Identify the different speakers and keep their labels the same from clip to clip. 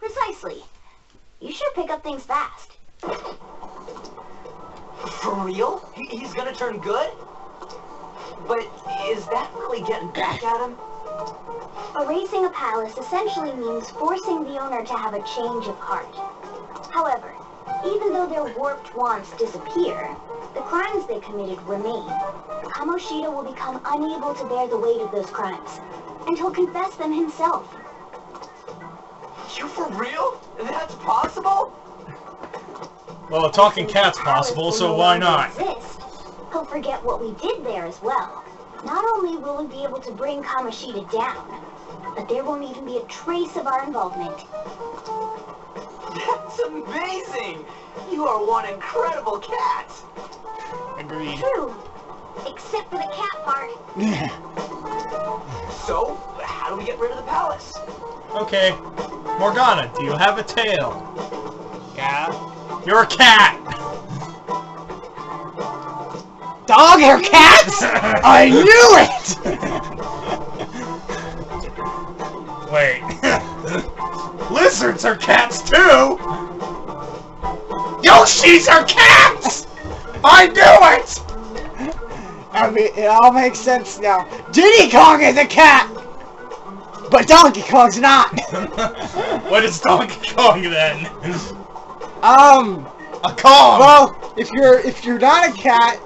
Speaker 1: Precisely. You sure pick up things fast.
Speaker 2: For real? He's gonna turn good? But is that really getting back at him?
Speaker 1: Erasing a palace essentially means forcing the owner to have a change of heart. However, even though their warped wants disappear, the crimes they committed remain. Kamoshida will become unable to bear the weight of those crimes, and he'll confess them himself.
Speaker 2: You for real? That's possible?
Speaker 3: Well, a talking cat's possible, so why not?
Speaker 1: He'll forget what we did there as well. Not only will we be able to bring Kamoshida down, but there won't even be a trace of our involvement.
Speaker 2: That's amazing! You are one incredible cat!
Speaker 3: Agreed.
Speaker 1: True. Except for the cat part.
Speaker 2: So, how do we get rid of the palace?
Speaker 3: Okay. Morgana, do you have a tail?
Speaker 4: Yeah.
Speaker 3: You're a cat!
Speaker 4: Dog or cat? I knew it!
Speaker 3: Wait. Lizards are cats too! Yoshis are cats! I knew it!
Speaker 4: I mean, it all makes sense now. Diddy Kong is a cat! But Donkey Kong's not!
Speaker 3: What is Donkey Kong then?
Speaker 4: A
Speaker 3: Kong!
Speaker 4: Well, if you're not a cat,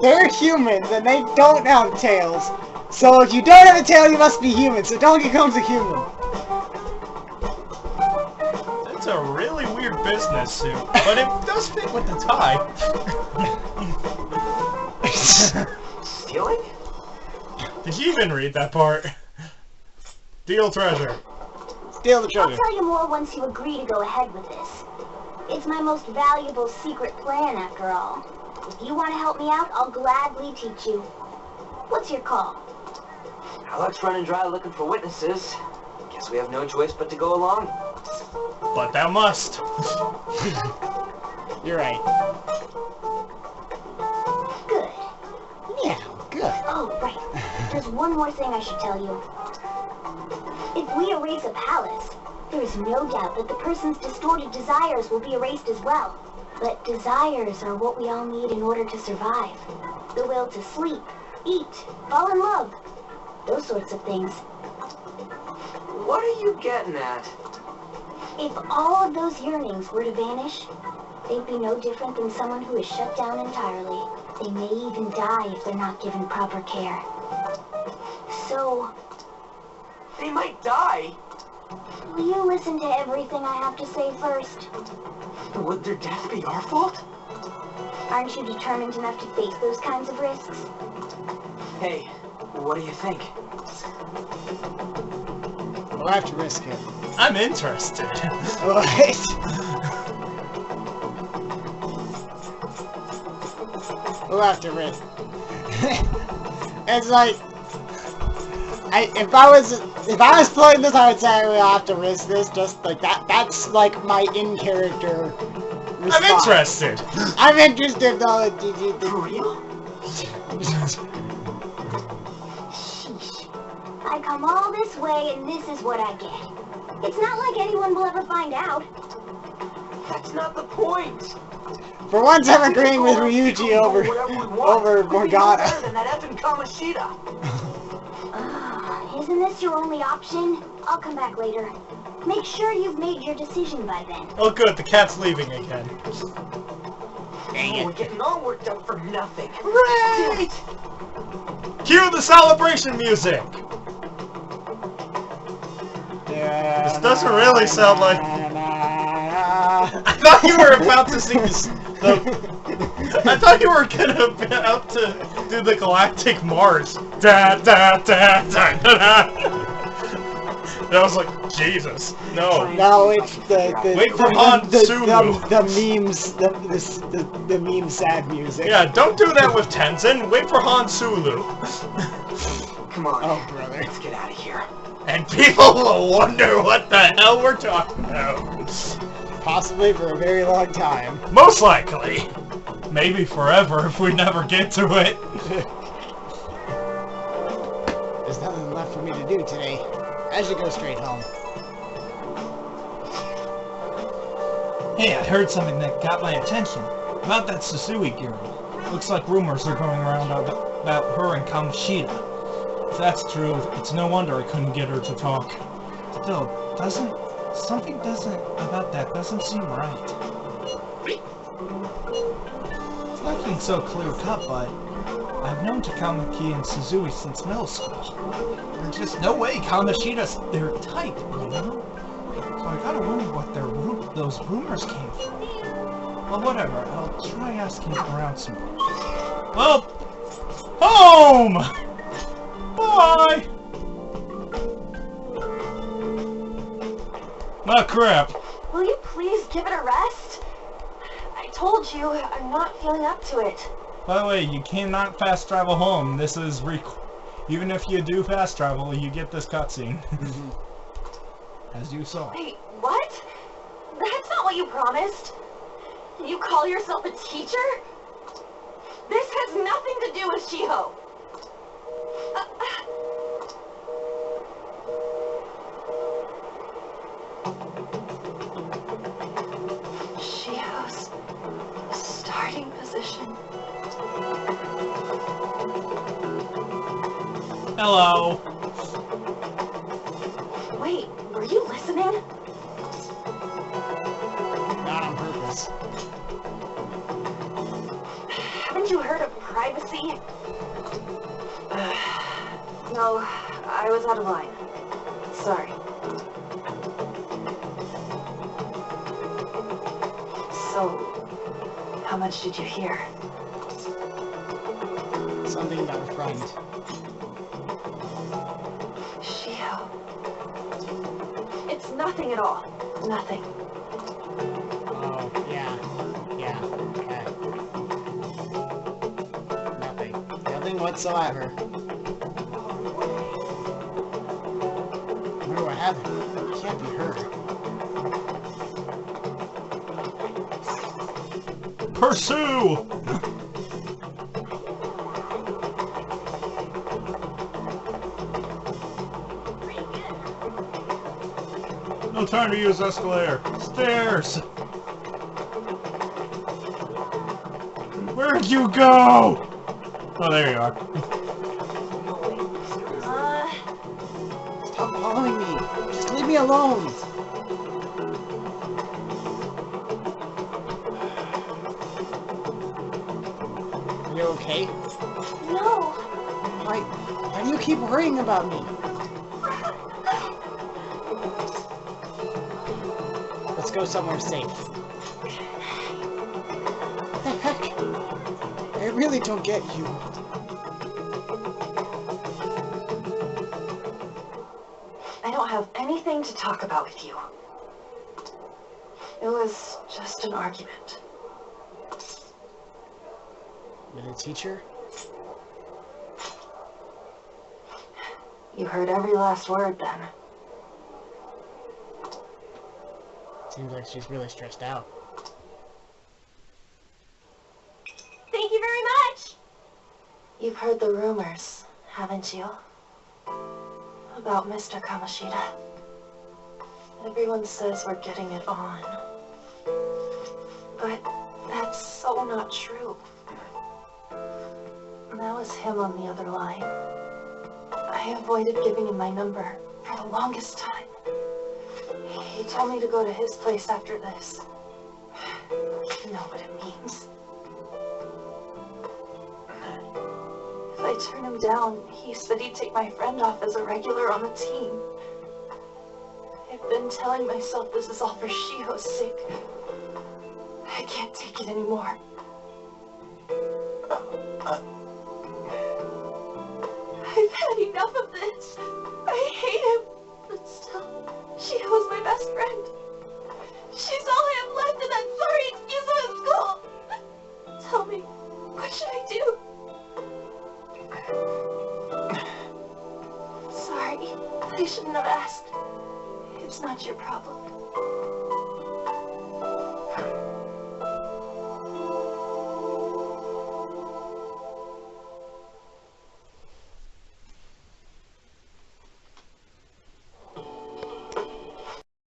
Speaker 4: they're humans and they don't have tails. So if you don't have a tail, you must be human. So Donkey Kong's a human.
Speaker 3: That's a really weird business suit, but it does fit with the tie.
Speaker 2: Stealing?
Speaker 3: Did you even read that part? Steal treasure.
Speaker 4: Steal the treasure.
Speaker 1: I'll tell you more once you agree to go ahead with this. It's my most valuable secret plan, after all. If you want to help me out, I'll gladly teach you. What's your call?
Speaker 2: Our luck's running dry looking for witnesses. Guess we have no choice but to go along.
Speaker 3: But thou must.
Speaker 4: You're right.
Speaker 1: Good.
Speaker 4: Yeah, good.
Speaker 1: Oh, right. There's one more thing I should tell you. If we erase a palace, there is no doubt that the person's distorted desires will be erased as well. But desires are what we all need in order to survive. The will to sleep, eat, fall in love. Those sorts of things.
Speaker 2: What are you getting at?
Speaker 1: If all of those yearnings were to vanish, they'd be no different than someone who is shut down entirely. They may even die if they're not given proper care. So,
Speaker 2: They might die.
Speaker 1: will you listen to everything I have to say first?
Speaker 2: Would their death be our fault?
Speaker 1: Aren't you determined enough to face those kinds of risks?
Speaker 2: Hey, what do you think?
Speaker 4: We'll have to risk it.
Speaker 3: I'm interested.
Speaker 4: What? We'll have to risk. It's like, if I was playing this, I would say we'll have to risk this. Just like that. That's like my in-character response.
Speaker 3: I'm interested.
Speaker 4: I'm interested though.
Speaker 2: For real?
Speaker 1: I come all this way and this is what I get. It's not like anyone will ever find out.
Speaker 2: That's not the point.
Speaker 4: For once, I'm agreeing with Ryuji over Morgana.
Speaker 2: Better than that effing Kamoshida.
Speaker 1: Isn't this your only option? I'll come back later. Make sure you've made your decision by then.
Speaker 3: Oh good, the cat's leaving again.
Speaker 4: Dang
Speaker 2: We're getting all worked up for nothing.
Speaker 3: Right! Cue the celebration music! This doesn't really sound like... I thought you were about to sing this... I thought you were about to do the Galactic March. Da da da da da da. And I was like, Jesus, no.
Speaker 4: No, it's the
Speaker 3: Wait for Han Sulu.
Speaker 4: the memes, the meme sad music.
Speaker 3: Yeah, don't do that with Tenzin. Wait for Han Sulu.
Speaker 2: Come on.
Speaker 4: Oh, brother.
Speaker 2: Let's get out of here.
Speaker 3: And people will wonder what the hell we're talking about.
Speaker 4: Possibly for a very long time.
Speaker 3: Most likely. Maybe forever if we never get to it.
Speaker 4: There's nothing left for me to do today. I should go straight home.
Speaker 5: Hey, I heard something that got my attention. About that Susui girl. Looks like rumors are going around about her and Kamoshida. If that's true, it's no wonder I couldn't get her to talk. Still, something about that doesn't seem right. It's nothing so clear-cut, but I've known Takamaki and Suzui since middle school. There's just no way Kamoshida's their type, you know? So I gotta wonder what those rumors came from. Well, whatever. I'll try asking around some more. Well, home! Bye! Ah, crap.
Speaker 1: Will you please give it a rest? I told you, I'm not feeling up to it.
Speaker 5: By the way, you cannot fast travel home. This is even if you do fast travel, you get this cutscene. As you saw.
Speaker 1: Wait, what? That's not what you promised. You call yourself a teacher? This has nothing to do with Shiho. Shiho's starting position.
Speaker 5: Hello.
Speaker 1: Wait, were you listening?
Speaker 4: Not on purpose.
Speaker 1: Haven't you heard of privacy? No, I was out of line. Sorry. So, how much did you hear?
Speaker 4: Something about a friend.
Speaker 1: Shiho. It's nothing at all. Nothing.
Speaker 4: Oh, yeah. Yeah, okay. Nothing. Nothing whatsoever. I wonder what happened. It can't be her.
Speaker 5: Pursue! No time to use escalator. Stairs! Where'd you go? Oh, there you are.
Speaker 4: Stop following me. Just leave me alone. Are you okay?
Speaker 1: No.
Speaker 4: Why do you keep worrying about me? Let's go somewhere safe. What the heck? I really don't get you.
Speaker 1: I don't have anything to talk about with you. It was just an argument.
Speaker 4: With a teacher?
Speaker 1: You heard every last word then.
Speaker 4: Seems like she's really stressed out.
Speaker 1: Thank you very much! You've heard the rumors, haven't you? About Mr. Kamoshida. Everyone says we're getting it on. But that's so not true. That was him on the other line. I avoided giving him my number for the longest time. He told me to go to his place after this. You know what it means. If I turn him down, he said he'd take my friend off as a regular on the team. I've been telling myself this is all for Shiho's sake. I can't take it anymore. I've had enough of this. I hate him. But still, Shiho's my best friend. She's all I have left in that sorry excuse of a school. Tell me, what should I do? Sorry, I shouldn't have asked. It's not your problem.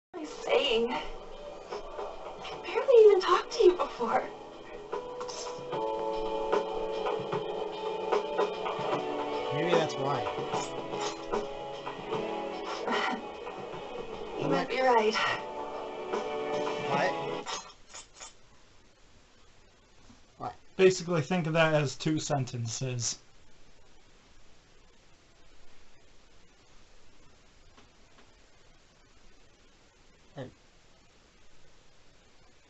Speaker 1: What am I saying? I barely
Speaker 6: before.
Speaker 4: Maybe that's why.
Speaker 6: You might be right.
Speaker 4: What? What?
Speaker 5: Basically, think of that as 2 sentences.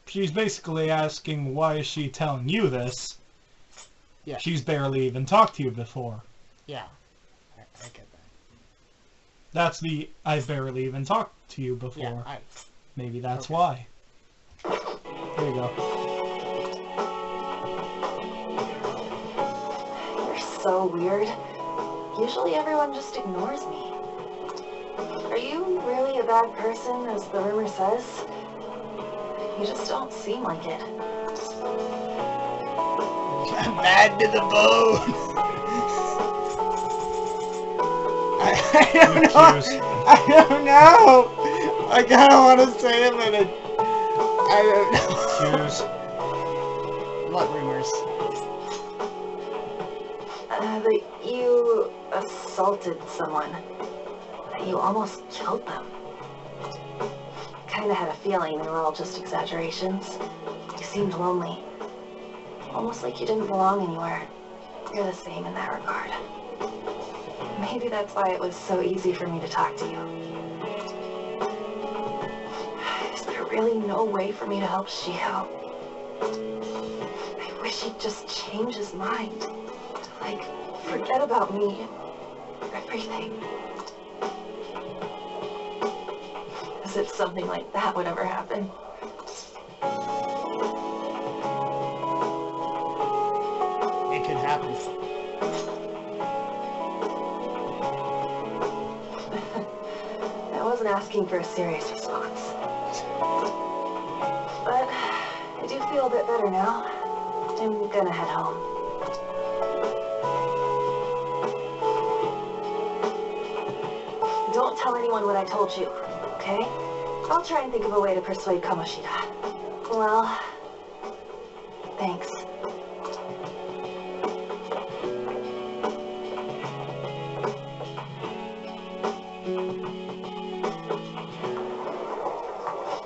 Speaker 5: She's basically asking, why is she telling you this?
Speaker 4: Yeah.
Speaker 5: She's barely even talked to you before.
Speaker 4: Yeah. I get that.
Speaker 5: That's the, I barely even talked to you before.
Speaker 4: Yeah,
Speaker 5: Maybe that's
Speaker 4: Okay.
Speaker 5: why. There you go.
Speaker 6: You're so weird. Usually everyone just ignores me. Are you really a bad person, as the rumor says? You just don't seem like it.
Speaker 4: I'm bad to the bone. I don't know.
Speaker 5: Cheers.
Speaker 4: I don't know. I kind of want to say it, but I don't know.
Speaker 5: Cheers.
Speaker 4: What rumors?
Speaker 6: That you assaulted someone. That you almost killed them. Kinda had a feeling they were all just exaggerations. You seemed lonely. Almost like you didn't belong anywhere. You're the same in that regard. Maybe that's why it was so easy for me to talk to you. Is there really no way for me to help Shiho? I wish he'd just change his mind. Like, forget about me. Everything. As if something like that would ever happen.
Speaker 4: It could happen.
Speaker 6: I wasn't asking for a serious response. But I do feel a bit better now. I'm gonna head home. Don't tell anyone what I told you, okay? I'll try and think of a way to persuade Kamoshida. Well, thanks.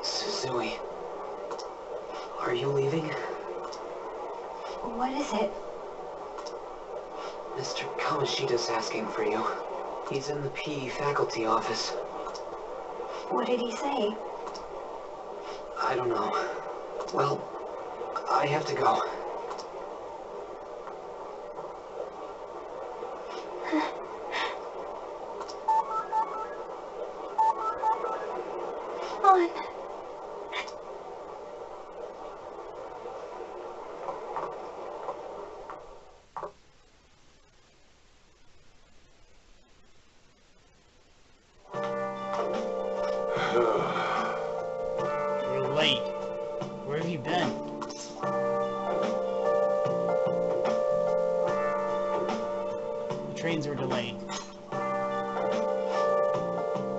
Speaker 2: Suzui, are you leaving?
Speaker 1: What is it?
Speaker 2: Mr. Kamoshida's asking for you. He's in the PE faculty office.
Speaker 1: What did he say?
Speaker 2: I don't know. Well, I have to go.
Speaker 1: On.
Speaker 4: You're late. Where have you been? The trains were delayed.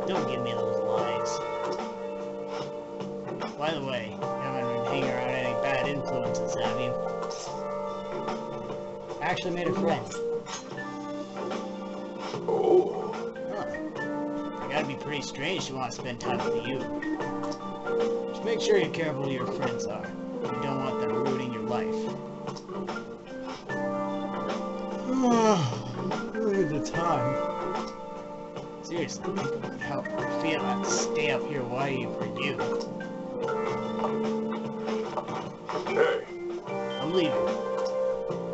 Speaker 4: Don't give me those lies. By the way, you haven't been hanging around any bad influences, have you? I actually made a friend.
Speaker 2: Oh.
Speaker 4: Huh. I gotta be pretty strange to want to spend time with you. Just make sure you're careful who your friends are. You don't want them ruining your life.
Speaker 5: Look at the time.
Speaker 4: Seriously, think about how it would feel to have to stay up here waiting for you.
Speaker 2: Hey.
Speaker 4: I'm leaving.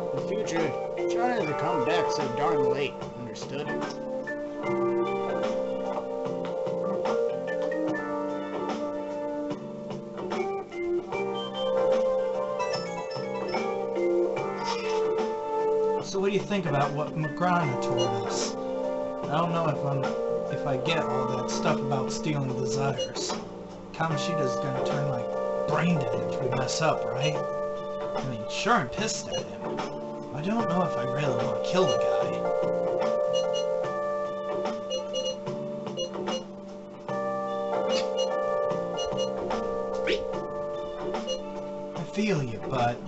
Speaker 4: In the future, try not to come back so darn late. Understood?
Speaker 5: So what do you think about what Magrana told us? I don't know if I get all that stuff about stealing desires. Kamoshida's gonna turn like brain dead if we mess up, right? I mean, sure, I'm pissed at him. I don't know if I really want to kill the guy. I feel you, but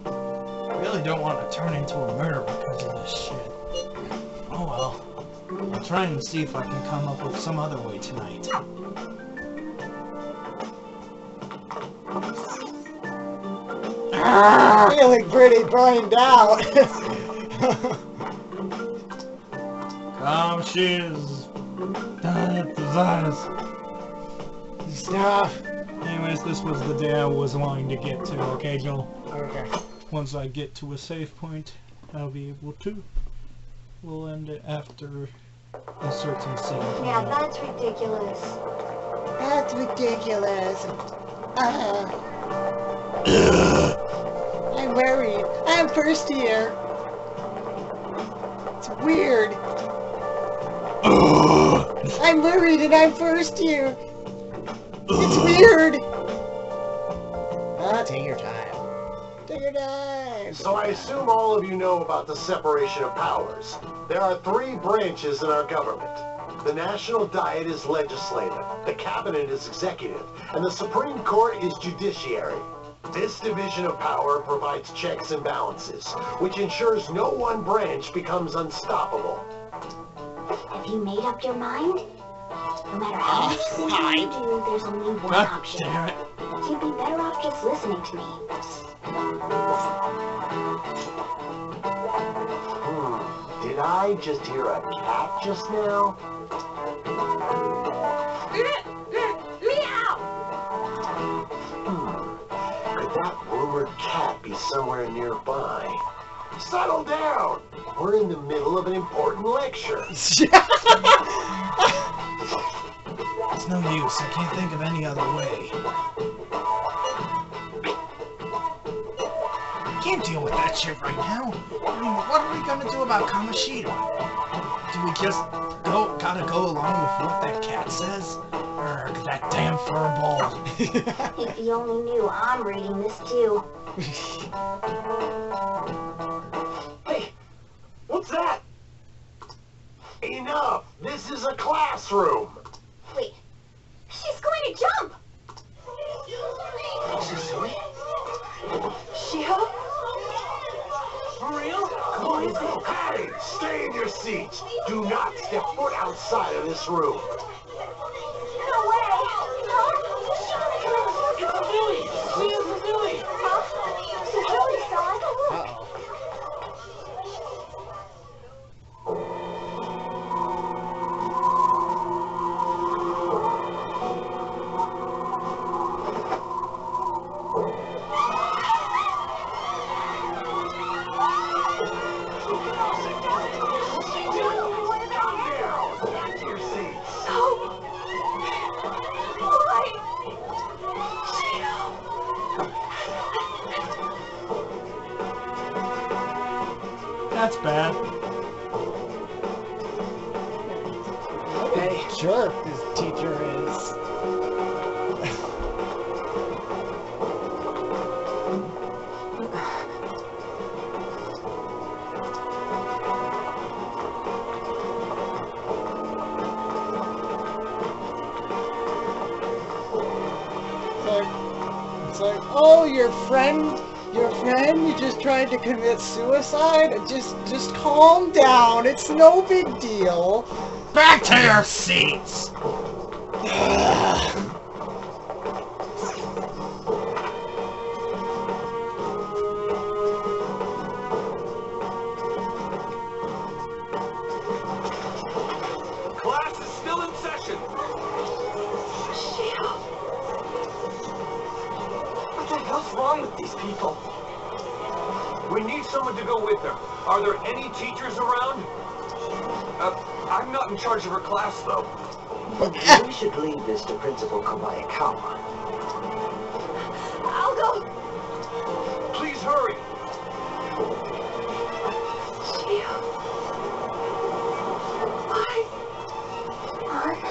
Speaker 5: I really don't want to turn into a murderer because of this shit. Oh well. I'll try and see if I can come up with some other way tonight.
Speaker 4: Feeling pretty burned out.
Speaker 5: Kamoshida's desires.
Speaker 4: Stuff.
Speaker 5: Anyways, this was the day I was wanting to get to, okay, Joel?
Speaker 4: Okay.
Speaker 5: Once I get to a save point, I'll be able to. We'll end it after a certain save point.
Speaker 1: Yeah, that's ridiculous.
Speaker 4: That's ridiculous. I'm worried. I'm first year. It's weird. I'm worried and I'm first year. It's weird. Take your time. Take your time.
Speaker 7: So I assume all of you know about the separation of powers. There are 3 branches in our government. The National Diet is legislative, the Cabinet is executive, and the Supreme Court is judiciary. This division of power provides checks and balances, which ensures no one branch becomes unstoppable.
Speaker 1: Have you made up your mind? No matter how much thinking you do, there's only one
Speaker 5: God
Speaker 1: option.
Speaker 5: damn it.
Speaker 1: You'd be better off just listening to me.
Speaker 7: Did I just hear a cat just now?
Speaker 1: Meow!
Speaker 7: Could that rumored cat be somewhere nearby? Settle down! We're in the middle of an important lecture.
Speaker 5: It's no use. I can't think of any other way. Can't deal with that shit right now. I mean, what are we gonna do about Kamoshida? Do we just gotta go along with what that cat says? Urgh, that damn furball.
Speaker 1: If you only knew, I'm reading this too.
Speaker 7: Hey, what's that? Enough! This is a classroom!
Speaker 1: Wait, she's going to jump!
Speaker 6: Shio?
Speaker 2: For real?
Speaker 7: Come on, hey, stay in your seats! Do not step foot outside of this room!
Speaker 1: No way! Huh?
Speaker 2: It's Billy! It's Billy!
Speaker 1: Huh? Suzui-san?
Speaker 7: Back to your seats!
Speaker 5: That's bad.
Speaker 4: Hey, jerk this teacher is. It's like, oh, your friend, you just tried to commit suicide? Just calm down. It's no big deal.
Speaker 5: Back to your seats!
Speaker 2: Class is still in session! What the hell's wrong with these people? We need someone to go with them. Are there any teachers around? I'm not in charge of her class, though.
Speaker 8: We should leave this to Principal Kobayakawa.
Speaker 1: I'll go.
Speaker 2: Please hurry!
Speaker 1: Mark,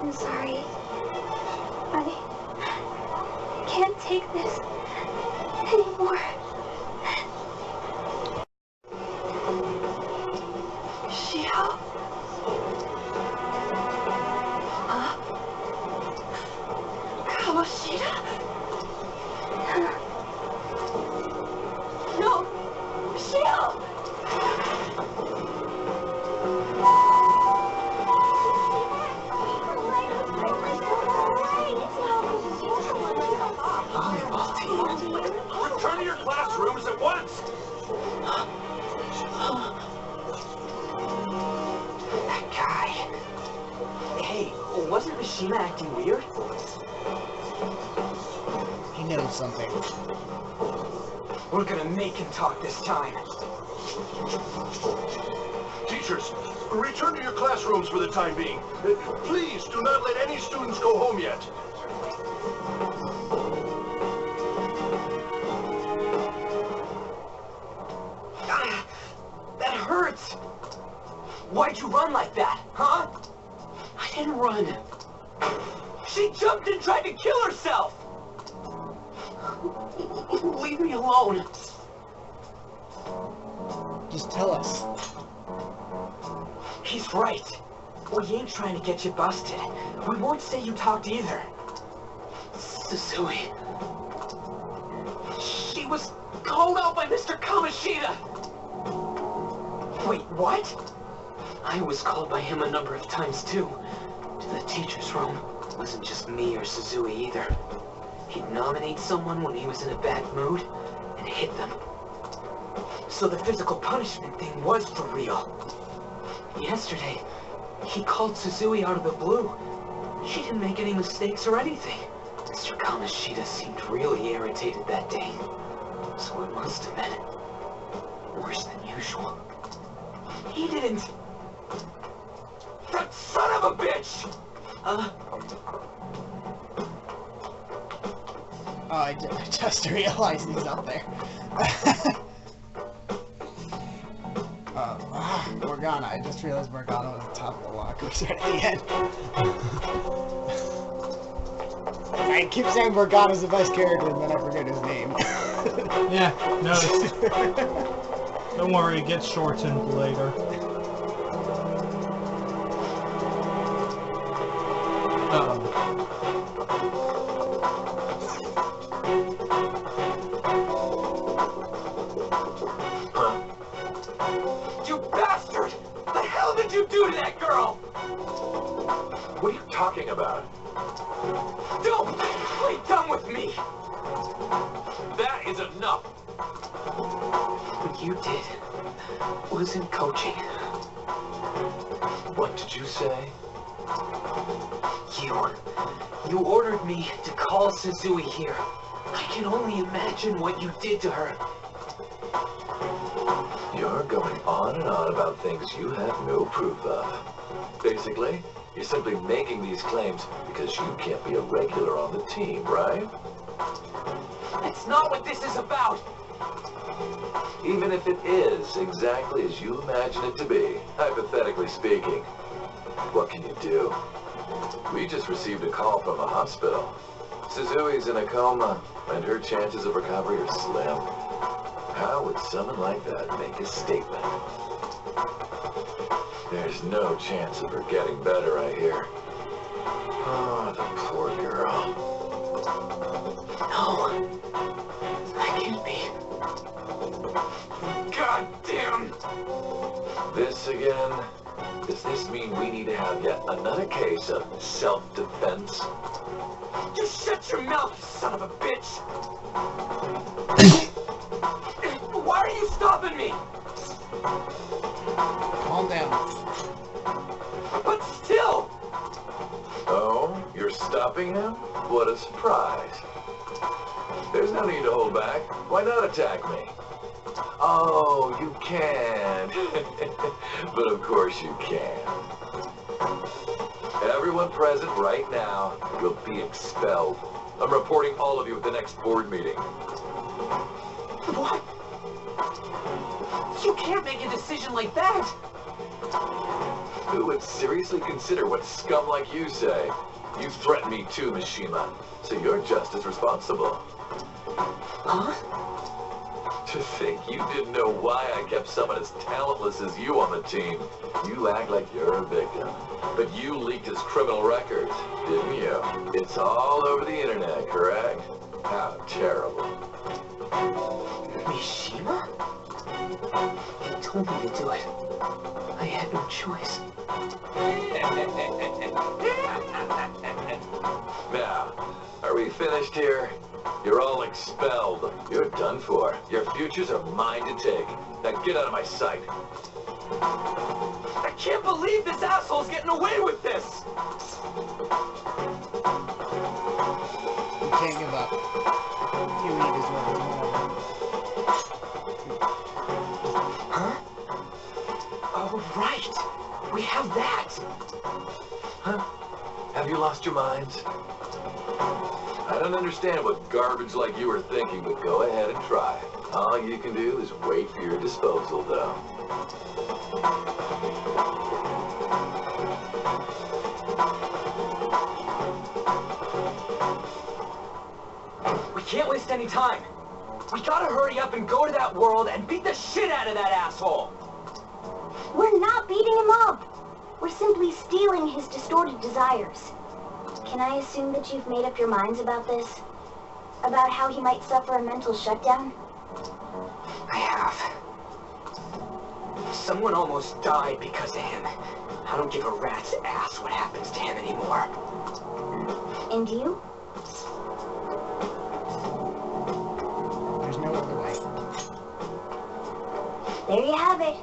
Speaker 1: I'm sorry. I can't take this anymore.
Speaker 6: Shio? Kamoshida?
Speaker 8: Mishima acting weird?
Speaker 4: He knows something.
Speaker 2: We're gonna make him talk this time.
Speaker 7: Teachers, return to your classrooms for the time being. Please do not let any students go home yet.
Speaker 2: Ah, that hurts! Why'd you run like that, huh?
Speaker 8: I didn't run.
Speaker 2: She jumped and tried to kill herself!
Speaker 8: Leave me alone.
Speaker 4: Just tell us.
Speaker 2: He's right. We ain't trying to get you busted. We won't say you talked either.
Speaker 8: Susui.
Speaker 2: She was called out by Mr. Kamoshida! Wait, what?
Speaker 8: I was called by him a number of times too. To the teacher's room. It wasn't just me or Susui either. He'd nominate someone when he was in a bad mood and hit them.
Speaker 2: So the physical punishment thing was for real.
Speaker 8: Yesterday, he called Susui out of the blue. She didn't make any mistakes or anything. Mr. Kamoshida seemed really irritated that day. So it must have been worse than usual.
Speaker 2: He didn't... That son of a bitch!
Speaker 4: Oh, I just realized he's up there. Morgana. I just realized Morgana was the top of the lockers right at the end. I keep saying Morgana's the best character, and then I forget his name.
Speaker 5: Yeah, notice. Don't worry, it gets shortened later. Uh-oh.
Speaker 2: You bastard! The hell did you do to that girl?
Speaker 7: What are you talking about?
Speaker 2: Don't play dumb with me! That is enough!
Speaker 8: What you did wasn't coaching.
Speaker 7: What did you say?
Speaker 8: You ordered me to call Susui here. I can only imagine what you did to her.
Speaker 7: You're going on and on about things you have no proof of. Basically, you're simply making these claims because you can't be a regular on the team, right?
Speaker 2: That's not what this is about!
Speaker 7: Even if it is exactly as you imagine it to be, hypothetically speaking, what can you do? We just received a call from a hospital. Suzui's in a coma, and her chances of recovery are slim. How would someone like that make a statement? There's no chance of her getting better, I hear. Oh, the poor girl.
Speaker 8: No. That can't be.
Speaker 2: God damn!
Speaker 7: This again? Does this mean we need to have yet another case of self-defense?
Speaker 2: You shut your mouth, you son of a bitch! Why are you stopping me?
Speaker 4: Calm down.
Speaker 2: But still!
Speaker 7: Oh, you're stopping him? What a surprise. There's no need to hold back. Why not attack me? Oh, you can. But of course you can. Everyone present right now will be expelled. I'm reporting all of you at the next board meeting.
Speaker 2: What? You can't make a decision like that!
Speaker 7: Who would seriously consider what scum like you say? You threatened me too, Mishima. So you're just as responsible.
Speaker 8: Huh?
Speaker 7: To think you didn't know why I kept someone as talentless as you on the team. You act like you're a victim. But you leaked his criminal records, didn't you? It's all over the internet, correct? How terrible.
Speaker 8: Mishima? He told me to do it. I had no choice.
Speaker 7: Now, are we finished here? You're all expelled. You're done for. Your futures are mine to take. Now get out of my sight.
Speaker 2: I can't believe this asshole's getting away with this!
Speaker 4: You can't give up. You need his word.
Speaker 8: Huh? Oh, right. We have that.
Speaker 2: Huh? Have you lost your minds? I don't understand what garbage like you are thinking, but go ahead and try. All you can do is wait for your disposal, though.
Speaker 8: We can't waste any time. We gotta hurry up and go to that world and beat the shit out of that asshole.
Speaker 1: We're not beating him up. We're simply stealing his distorted desires. Can I assume that you've made up your minds about this? About how he might suffer a mental shutdown?
Speaker 8: I have. Someone almost died because of him. I don't give a rat's ass what happens to him anymore.
Speaker 1: And you?
Speaker 4: There's no other way.
Speaker 1: There you have it.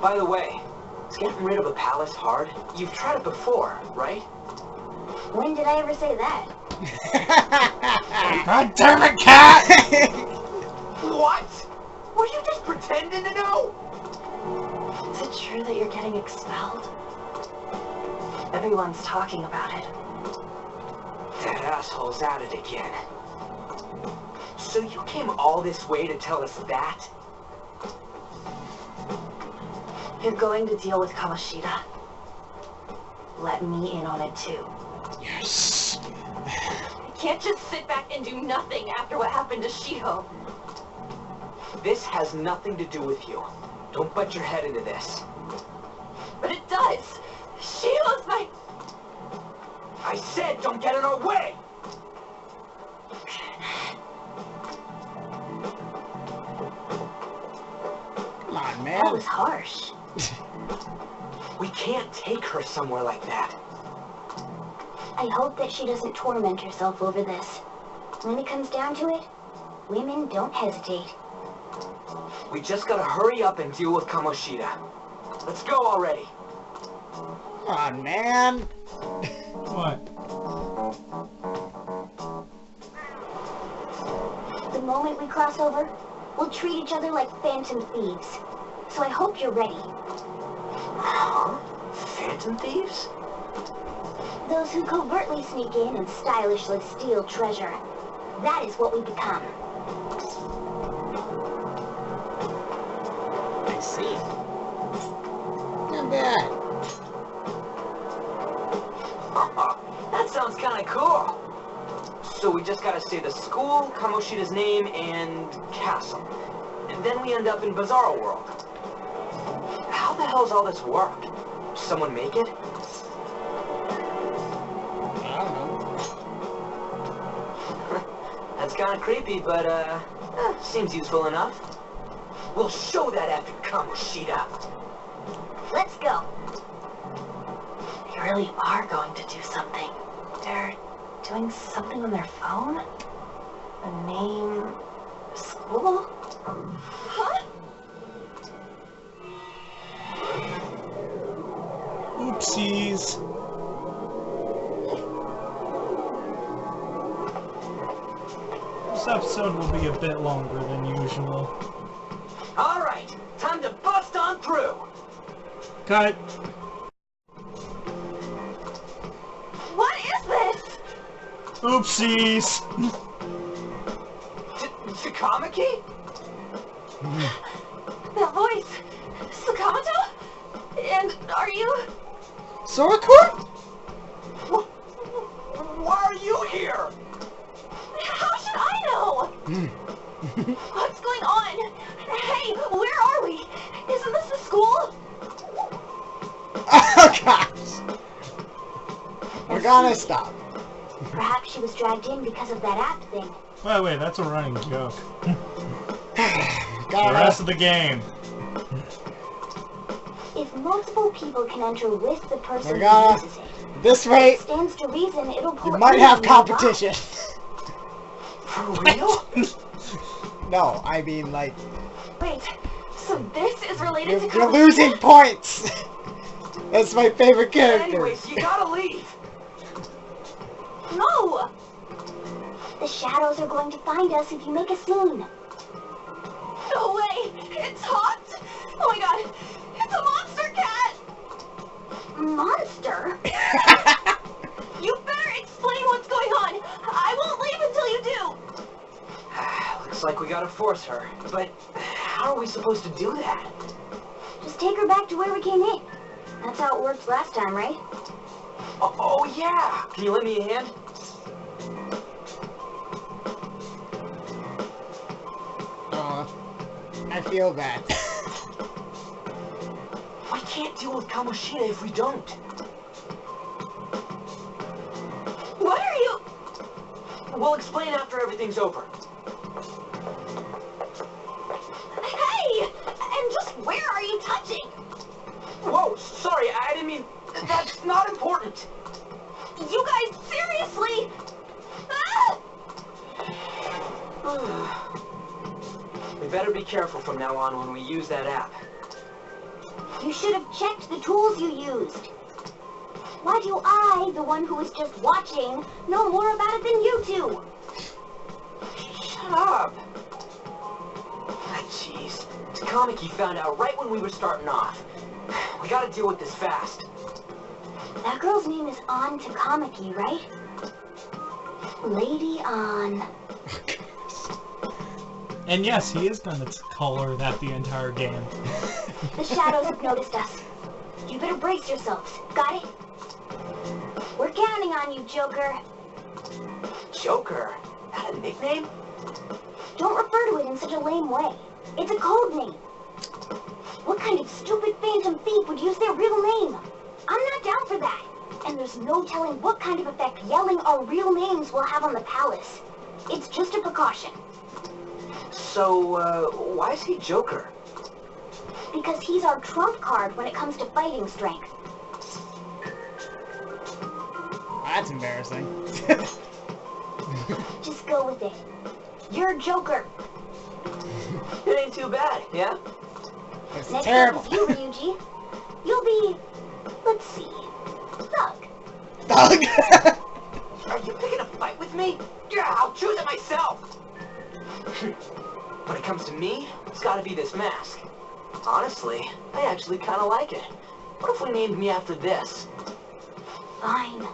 Speaker 8: By the way, is getting rid of a palace hard? You've tried it before, right?
Speaker 1: When did I ever say that?
Speaker 5: God damn it, cat!
Speaker 8: What? Were you just pretending to know?
Speaker 6: Is it true that you're getting expelled? Everyone's talking about it.
Speaker 8: That asshole's at it again. So you came all this way to tell us that?
Speaker 6: You're going to deal with Kamoshida. Let me in on it too.
Speaker 4: Yes.
Speaker 6: I can't just sit back and do nothing after what happened to Shiho.
Speaker 8: This has nothing to do with you. Don't butt your head into this.
Speaker 6: But it does! Shiho's my...
Speaker 8: I said don't get in our way!
Speaker 4: Come on,
Speaker 1: That
Speaker 4: man.
Speaker 1: was harsh.
Speaker 8: We can't take her somewhere like that.
Speaker 1: I hope that she doesn't torment herself over this. When it comes down to it, women don't hesitate.
Speaker 8: We just gotta hurry up and deal with Kamoshida. Let's go already.
Speaker 4: Come on, man.
Speaker 5: What?
Speaker 1: The moment we cross over, we'll treat each other like phantom thieves. So I hope you're ready.
Speaker 8: Huh? Phantom thieves?
Speaker 1: Those who covertly sneak in and stylishly steal treasure. That is what we become.
Speaker 4: I see. Not bad.
Speaker 8: That sounds kinda cool. So we just gotta say the school, Kamoshida's name, and castle. And then we end up in Bizarro World. How the hell's all this work? Someone make it?
Speaker 4: I don't know.
Speaker 8: That's kinda creepy, but, seems useful enough. We'll show that after Kamoshida.
Speaker 1: Let's go.
Speaker 6: They really are going to do something. They're doing something on their phone? The name... school? Huh?
Speaker 5: Oopsies. This episode will be a bit longer than usual.
Speaker 8: Alright, time to bust on through!
Speaker 5: Cut.
Speaker 6: What is this?
Speaker 5: Oopsies.
Speaker 8: Tsukamaki?
Speaker 6: That voice. Sakamoto? And are you...
Speaker 4: Sorakor?
Speaker 8: Why are you here?
Speaker 6: How should I know? What's going on? Hey, where are we? Isn't this the school?
Speaker 4: Oh, gosh. We're gonna stop.
Speaker 1: Perhaps she was dragged in because of that app thing.
Speaker 5: Wait, that's a running joke. The
Speaker 4: Gotta
Speaker 5: rest of the game.
Speaker 1: If multiple people can enter with the person
Speaker 4: We're
Speaker 1: who
Speaker 4: gonna...
Speaker 1: uses it,
Speaker 4: This rate,
Speaker 1: it stands to reason it'll pull
Speaker 4: you might have
Speaker 1: everything you
Speaker 4: competition.
Speaker 8: For real?
Speaker 4: No, I mean, like...
Speaker 6: Wait,
Speaker 1: So this is related to
Speaker 4: You're
Speaker 1: Kamoshida?
Speaker 4: losing points! That's my favorite character.
Speaker 8: Anyways, you gotta leave.
Speaker 1: No! The shadows are going to find us if you make a scene. No way! It's hot! Oh my god! It's a monster cat! Monster? You better explain what's going on! I won't leave until you do!
Speaker 8: Looks like we gotta force her. But how are we supposed to do that?
Speaker 1: Just take her back to where we came in. That's how it worked last time, right?
Speaker 8: Oh yeah! Can you lend me a hand?
Speaker 4: I feel bad.
Speaker 8: We can't deal with Kamoshida if we don't.
Speaker 1: What are you...
Speaker 8: We'll explain after everything's over.
Speaker 1: Hey! And just where are you touching?
Speaker 8: Whoa, sorry, I didn't mean... That's not important.
Speaker 1: You guys, seriously? Ah!
Speaker 8: We better be careful from now on when we use that app.
Speaker 1: You should have checked the tools you used. Why do I, the one who was just watching, know more about it than you two?
Speaker 8: Shut up. Jeez. Takamaki found out right when we were starting off. We gotta deal with this fast.
Speaker 1: That girl's name is An Takamaki, right? Lady An.
Speaker 5: And yes, he is gonna call her that the entire game.
Speaker 1: The shadows have noticed us. You better brace yourselves. Got it? We're counting on you, Joker.
Speaker 8: Joker? That a nickname?
Speaker 1: Don't refer to it in such a lame way. It's a code name. What kind of stupid phantom thief would use their real name? I'm not down for that. And there's no telling what kind of effect yelling our real names will have on the palace. It's just a precaution.
Speaker 8: So, why is he Joker?
Speaker 1: Because he's our trump card when it comes to fighting strength.
Speaker 4: That's embarrassing.
Speaker 1: Just go with it. You're Joker.
Speaker 8: It ain't too bad, yeah?
Speaker 4: It's
Speaker 1: Next
Speaker 4: terrible.
Speaker 1: up is you, Ryuji. You'll be, let's see, Thug.
Speaker 4: Thug!
Speaker 8: Are you picking a fight with me? Yeah, I'll choose it myself. When it comes to me, it's gotta be this mask. Honestly, I actually kinda like it. What if we named me after this?
Speaker 1: Fine.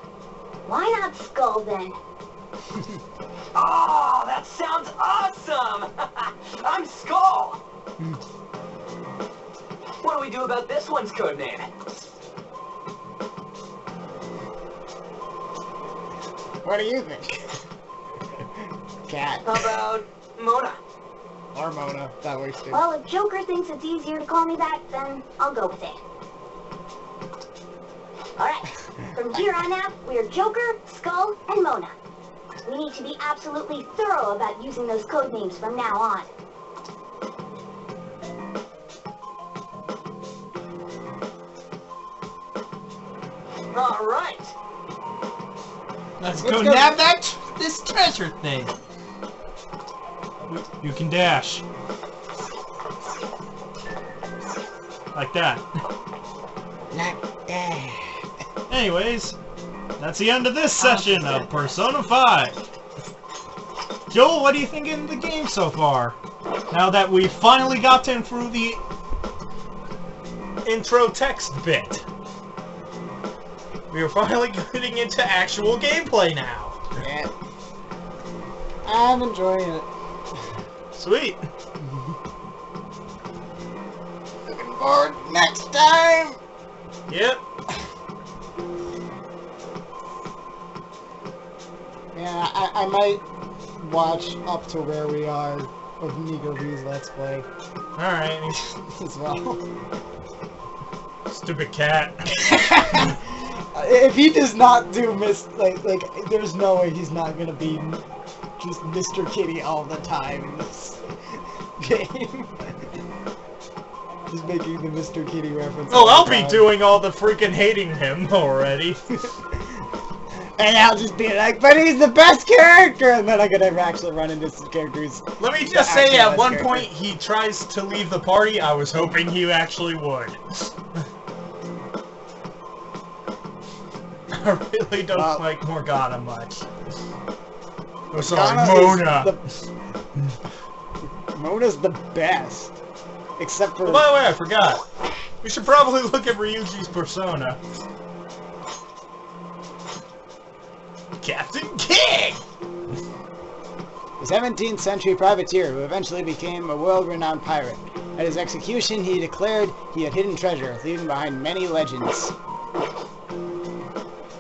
Speaker 1: Why not Skull then?
Speaker 8: Oh, that sounds awesome! I'm Skull! What do we do about this one's code name?
Speaker 4: What do you think? Cat.
Speaker 8: How about Mona?
Speaker 4: Or Mona. That works too.
Speaker 1: Well, if Joker thinks it's easier to call me that, then I'll go with it. Alright, from here on out, we're Joker, Skull, and Mona. We need to be absolutely thorough about using those code names from now on.
Speaker 8: Alright!
Speaker 5: Let's go nab this treasure thing. You can dash. Like that.
Speaker 4: Not bad.
Speaker 5: Anyways, that's the end of this session of Persona 5. Joel, what do you think of the game so far? Now that we finally gotten through the intro text bit. We are finally getting into actual gameplay now.
Speaker 4: Yeah. I'm enjoying it.
Speaker 5: Sweet.
Speaker 4: Looking forward next time!
Speaker 5: Yep.
Speaker 4: Yeah, I might watch up to where we are of Nigoru's Let's Play
Speaker 5: Alright.
Speaker 4: as well.
Speaker 5: Stupid cat.
Speaker 4: If he does not do like there's no way he's not gonna be just Mr. Kitty all the time in this game. Just making the Mr. Kitty reference.
Speaker 5: Oh, I'll be doing all the freaking hating him already.
Speaker 4: And I'll just be like, but he's the best character! And then I'm gonna actually run into some characters.
Speaker 3: Let me just say, at one point, he tries to leave the party. I was hoping he actually would. I really don't like Morgana much. Oh, sorry, Mona.
Speaker 4: Mona's the best. Except for...
Speaker 3: Oh, by the way, I forgot. We should probably look at Ryuji's persona. Captain King!
Speaker 4: A 17th century privateer who eventually became a world-renowned pirate. At his execution, he declared he had hidden treasure, leaving behind many legends.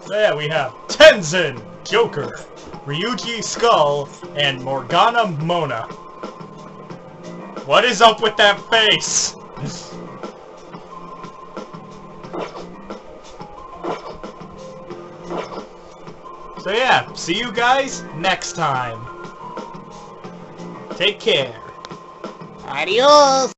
Speaker 3: So yeah, we have Tenzin, Joker, Ryuji Skull, and Morgana Mona. What is up with that face? So yeah, see you guys next time. Take care.
Speaker 4: Adios!